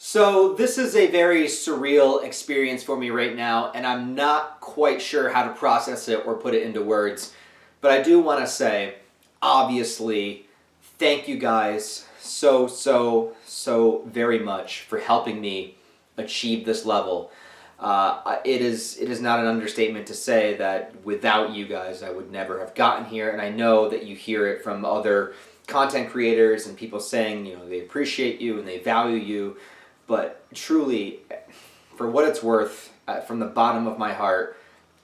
So this is a very surreal experience for me right now, and I'm not quite sure how to process it or put it into words. But I do want to say, obviously, thank you guys so very much for helping me achieve this level. It is not an understatement to say that without you guys, I would never have gotten here, and I know that you hear it from other content creators and people saying, they appreciate you and they value you. But truly, for what it's worth, from the bottom of my heart,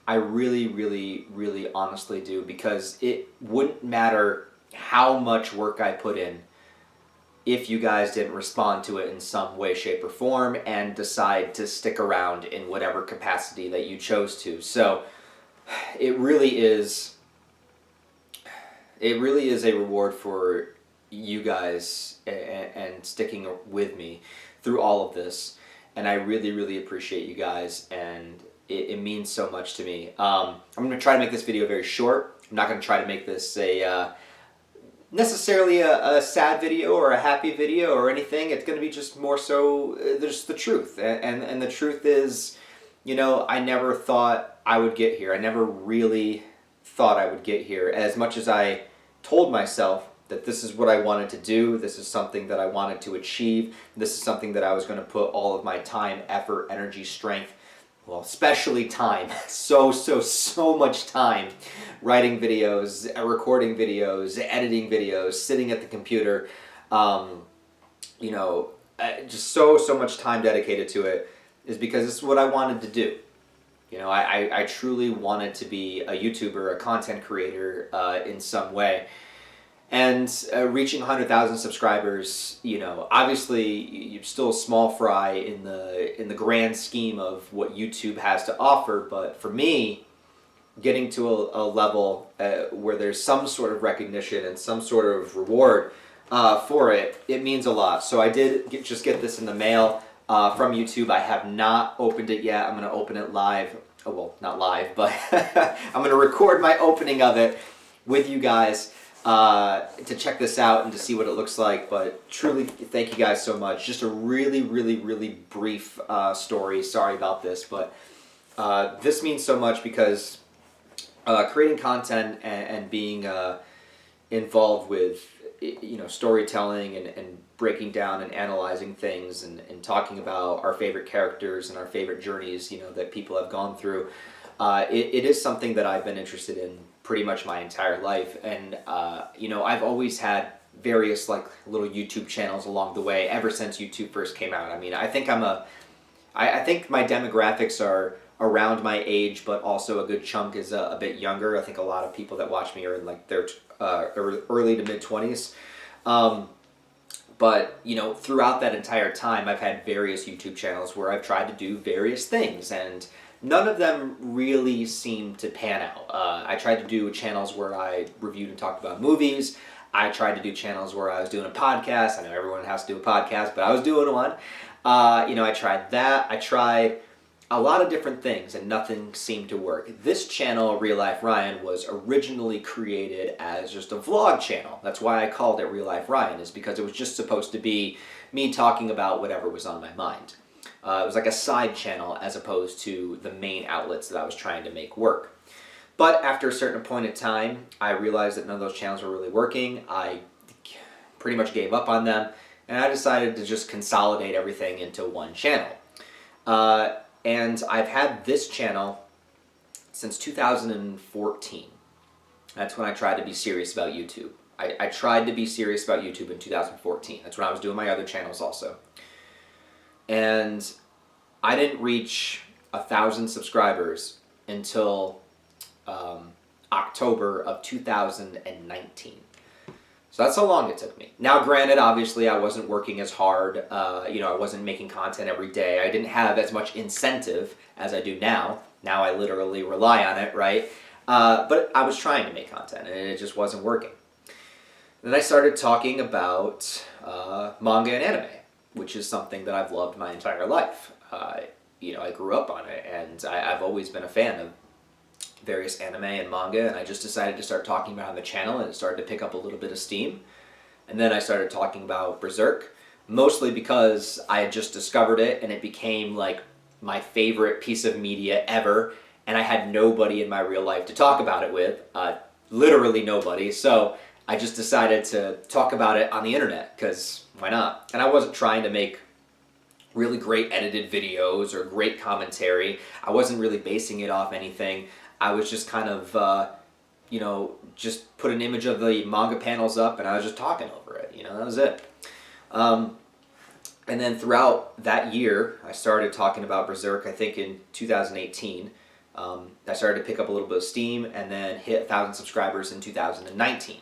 I really honestly do, because it wouldn't matter how much work I put in if you guys didn't respond to it in some way, shape, or form and decide to stick around in whatever capacity that you chose to. So it really is a reward for you guys and sticking with me through all of this, and I really appreciate you guys, and it means so much to me. I'm going to try to make this video very short. I'm not going to try to make this necessarily a sad video or a happy video or anything. It's going to be just more so there's the truth, and the truth is, I never thought I would get here. I never really thought I would get here, as much as I told myself that this is what I wanted to do, this is something that I wanted to achieve, this is something that I was going to put all of my time, effort, energy, strength, well, especially time, so much time writing videos, recording videos, editing videos, sitting at the computer, just so much time dedicated to it, is because this is what I wanted to do. I truly wanted to be a YouTuber, a content creator in some way. And reaching 100,000 subscribers, obviously you're still a small fry in the grand scheme of what YouTube has to offer. But for me, getting to a level where there's some sort of recognition and some sort of reward for it, it means a lot. So I did just get this in the mail from YouTube. I have not opened it yet. I'm going to open it live. Oh, well, not live, but I'm going to record my opening of it with you guys. To check this out and to see what it looks like. But truly, thank you guys so much. Just a really brief story. Sorry about this, but this means so much because creating content and being involved with storytelling and breaking down and analyzing things and talking about our favorite characters and our favorite journeys that people have gone through, it is something that I've been interested in pretty much my entire life. And I've always had various little YouTube channels along the way ever since YouTube first came out. I mean, I think I think my demographics are around my age, but also a good chunk is a bit younger. I think a lot of people that watch me are in their early to mid 20s. But throughout that entire time, I've had various YouTube channels where I've tried to do various things, and none of them really seemed to pan out. I tried to do channels where I reviewed and talked about movies. I tried to do channels where I was doing a podcast. I know everyone has to do a podcast, but I was doing one. I tried that. I tried a lot of different things, and nothing seemed to work. This channel, RealLifeRyan, was originally created as just a vlog channel. That's why I called it RealLifeRyan, is because it was just supposed to be me talking about whatever was on my mind. It was like a side channel as opposed to the main outlets that I was trying to make work. But after a certain point in time, I realized that none of those channels were really working. I pretty much gave up on them, and I decided to just consolidate everything into one channel. And I've had this channel since 2014. That's when I tried to be serious about YouTube. I tried to be serious about YouTube in 2014. That's when I was doing my other channels also. And I didn't reach 1,000 subscribers until October of 2019. So that's how long it took me. Now, granted, obviously, I wasn't working as hard. I wasn't making content every day. I didn't have as much incentive as I do now. Now I literally rely on it, right? But I was trying to make content, and it just wasn't working. Then I started talking about manga and anime, which is something that I've loved my entire life. I grew up on it, and I've always been a fan of various anime and manga, and I just decided to start talking about it on the channel, and it started to pick up a little bit of steam. And then I started talking about Berserk, mostly because I had just discovered it and it became like my favorite piece of media ever, and I had nobody in my real life to talk about it with, literally nobody. So I just decided to talk about it on the internet, because why not? And I wasn't trying to make really great edited videos or great commentary. I wasn't really basing it off anything. I was just kind of, just put an image of the manga panels up and I was just talking over it. That was it. And then throughout that year, I started talking about Berserk, I think in 2018. I started to pick up a little bit of steam and then hit 1,000 subscribers in 2019.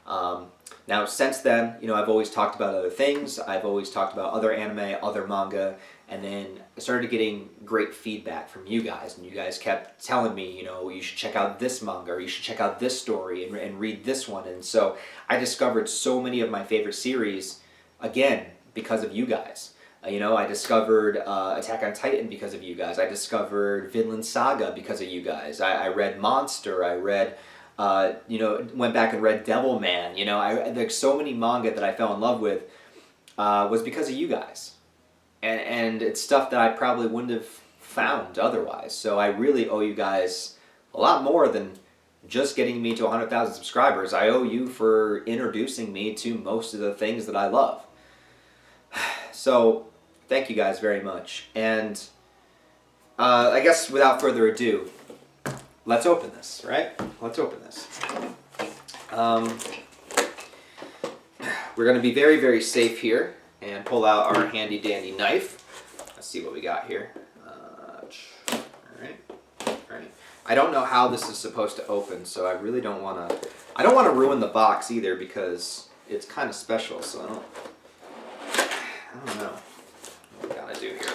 Now, since then, I've always talked about other things. I've always talked about other anime, other manga, and then I started getting great feedback from you guys, and you guys kept telling me, you should check out this manga, or you should check out this story and read this one. And so I discovered so many of my favorite series, again, because of you guys. I discovered Attack on Titan because of you guys. I discovered Vinland Saga because of you guys. I read Monster. I read, went back and read Devilman. There's so many manga that I fell in love with was because of you guys. And it's stuff that I probably wouldn't have found otherwise. So I really owe you guys a lot more than just getting me to 100,000 subscribers. I owe you for introducing me to most of the things that I love. So thank you guys very much. And I guess without further ado, let's open this, right? Let's open this. We're going to be very, very safe here and pull out our handy dandy knife. Let's see what we got here. All right. I don't know how this is supposed to open, so I really don't want to. I don't want to ruin the box either because it's kind of special. So I don't know what we gotta do here.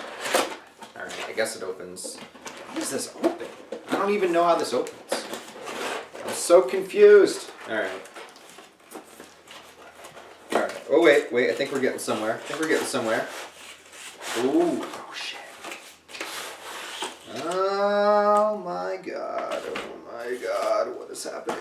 All right, I guess it opens. How does this open? I don't even know how this opens. I'm so confused. All right. Oh, wait. I think we're getting somewhere. Ooh. Oh, shit. Oh, my God. What is happening?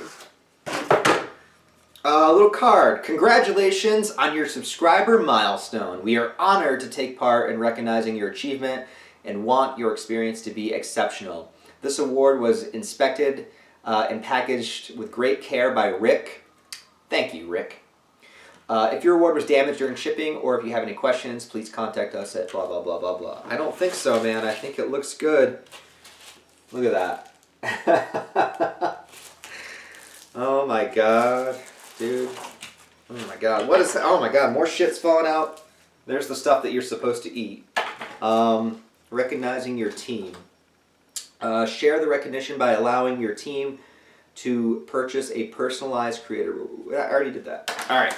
A little card. Congratulations on your subscriber milestone. We are honored to take part in recognizing your achievement and want your experience to be exceptional. This award was inspected and packaged with great care by Rick. Thank you, Rick. If your award was damaged during shipping, or if you have any questions, please contact us at blah, blah, blah, blah, blah. I don't think so, man. I think it looks good. Look at that. Oh my God, dude. Oh my God. What is that? Oh my God, more shit's falling out. There's the stuff that you're supposed to eat. Recognizing your team. Share the recognition by allowing your team to purchase a personalized creator. I already did that. All right.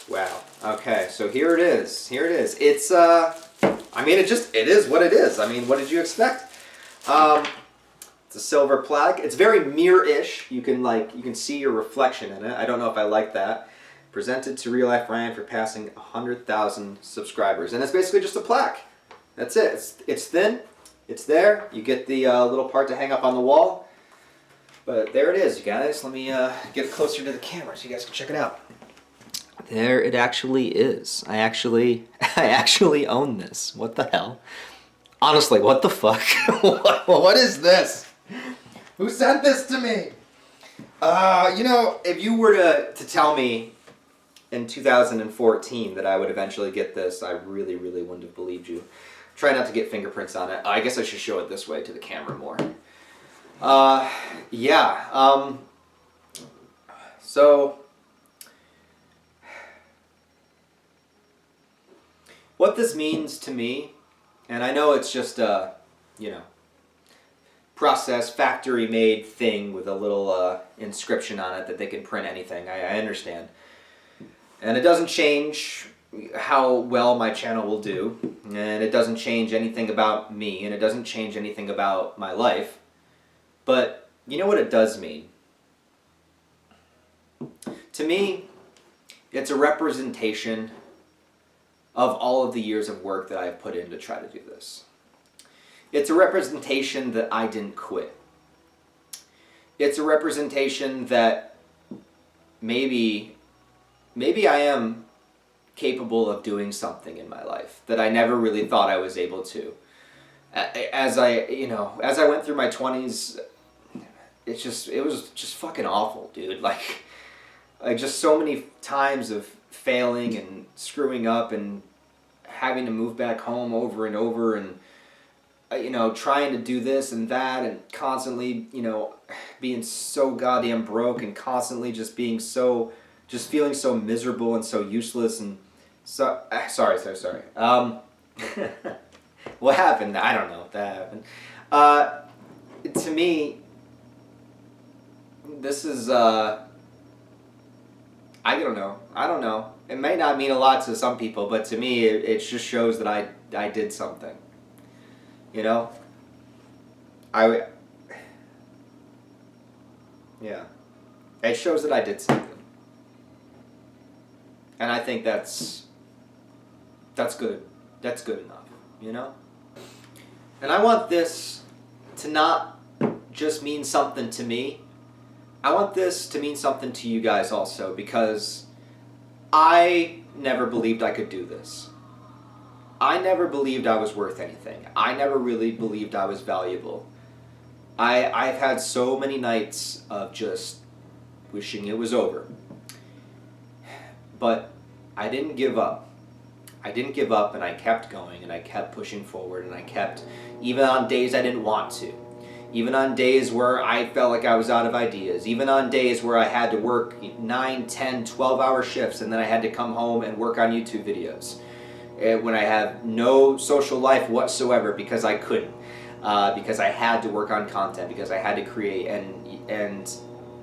Wow. Okay, so here it is. It's I mean, it is what it is. I mean, what did you expect? It's a silver plaque. It's very mirror-ish. You can see your reflection in it. I don't know if I like that. Presented to RealLifeRyan for passing 100,000 subscribers, and it's basically just a plaque. That's it. It's thin. It's there. You get the little part to hang up on the wall. But there it is, you guys. Let me get it closer to the camera so you guys can check it out. There it actually is. I actually own this. What the hell? Honestly, what the fuck? What is this? Who sent this to me? If you were to tell me in 2014 that I would eventually get this, I really, really wouldn't have believed you. Try not to get fingerprints on it. I guess I should show it this way to the camera more. Yeah. So what this means to me, and I know it's just a, processed, factory-made thing with a little inscription on it that they can print anything. I understand. And it doesn't change how well my channel will do, and it doesn't change anything about me, and it doesn't change anything about my life. But you know what it does mean? To me, it's a representation of all of the years of work that I've put in to try to do this. It's a representation that I didn't quit. It's a representation that maybe I am capable of doing something in my life that I never really thought I was able to. As I went through my 20s, it was just fucking awful, dude. Like just so many times of failing and screwing up and having to move back home over and over, and trying to do this and that, and constantly, being so goddamn broke, and constantly just feeling so miserable and so useless, and so sorry. What happened? I don't know if that happened. To me, this is I don't know. It may not mean a lot to some people, but to me, it just shows that I did something. Yeah. It shows that I did something. And I think that's good. That's good enough, And I want this to not just mean something to me. I want this to mean something to you guys also, because I never believed I could do this. I never believed I was worth anything. I never really believed I was valuable. I've had so many nights of just wishing it was over. But I didn't give up. I didn't give up, and I kept going, and I kept pushing forward, and I kept, even on days I didn't want to. Even on days where I felt like I was out of ideas. Even on days where I had to work 9, 10, 12-hour shifts, and then I had to come home and work on YouTube videos. When I have no social life whatsoever, because I couldn't. Because I had to work on content, because I had to create, and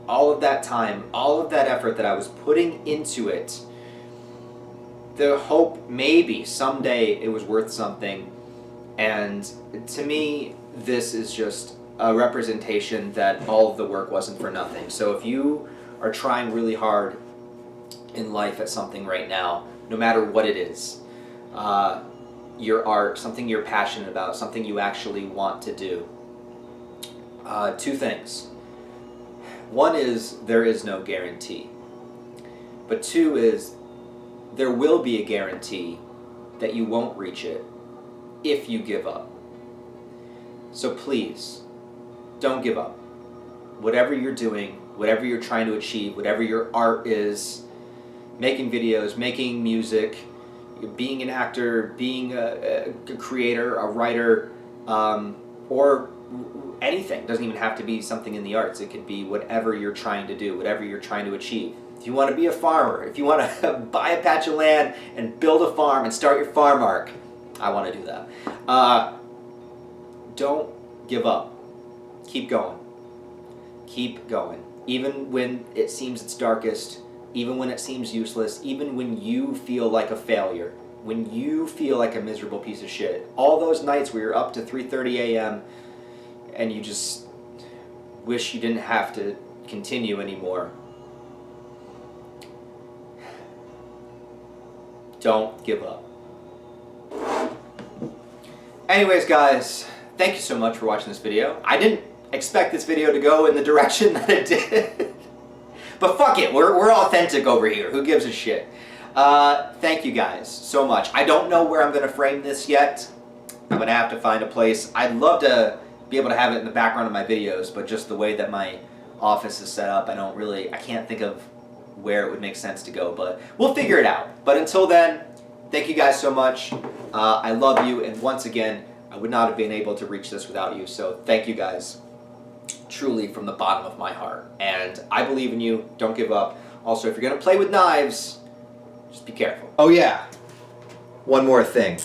all of that time, all of that effort that I was putting into it, the hope maybe someday it was worth something. And to me, this is just a representation that all of the work wasn't for nothing. So if you are trying really hard in life at something right now, no matter what it is, your art, something you're passionate about, something you actually want to do, two things. One is, there is no guarantee. But two is, there will be a guarantee that you won't reach it if you give up. So please, don't give up. Whatever you're doing, whatever you're trying to achieve, whatever your art is, making videos, making music, being an actor, being a creator, a writer, or anything. It doesn't even have to be something in the arts. It could be whatever you're trying to do, whatever you're trying to achieve. If you want to be a farmer, if you want to buy a patch of land and build a farm and start your farm arc, I want to do that. Don't give up. Keep going. Keep going. Even when it seems it's darkest, even when it seems useless, even when you feel like a failure, when you feel like a miserable piece of shit, all those nights where you're up to 3:30 a.m. and you just wish you didn't have to continue anymore. Don't give up. Anyways, guys, thank you so much for watching this video. I didn't expect this video to go in the direction that it did. But fuck it, we're authentic over here. Who gives a shit? Thank you guys so much. I don't know where I'm going to frame this yet. I'm going to have to find a place. I'd love to be able to have it in the background of my videos, but just the way that my office is set up, I can't think of where it would make sense to go, but we'll figure it out. But until then, thank you guys so much. I love you, and once again, I would not have been able to reach this without you, so thank you guys, truly from the bottom of my heart. And I believe in you. Don't give up. Also, if you're going to play with knives, just be careful. Oh yeah, one more thing.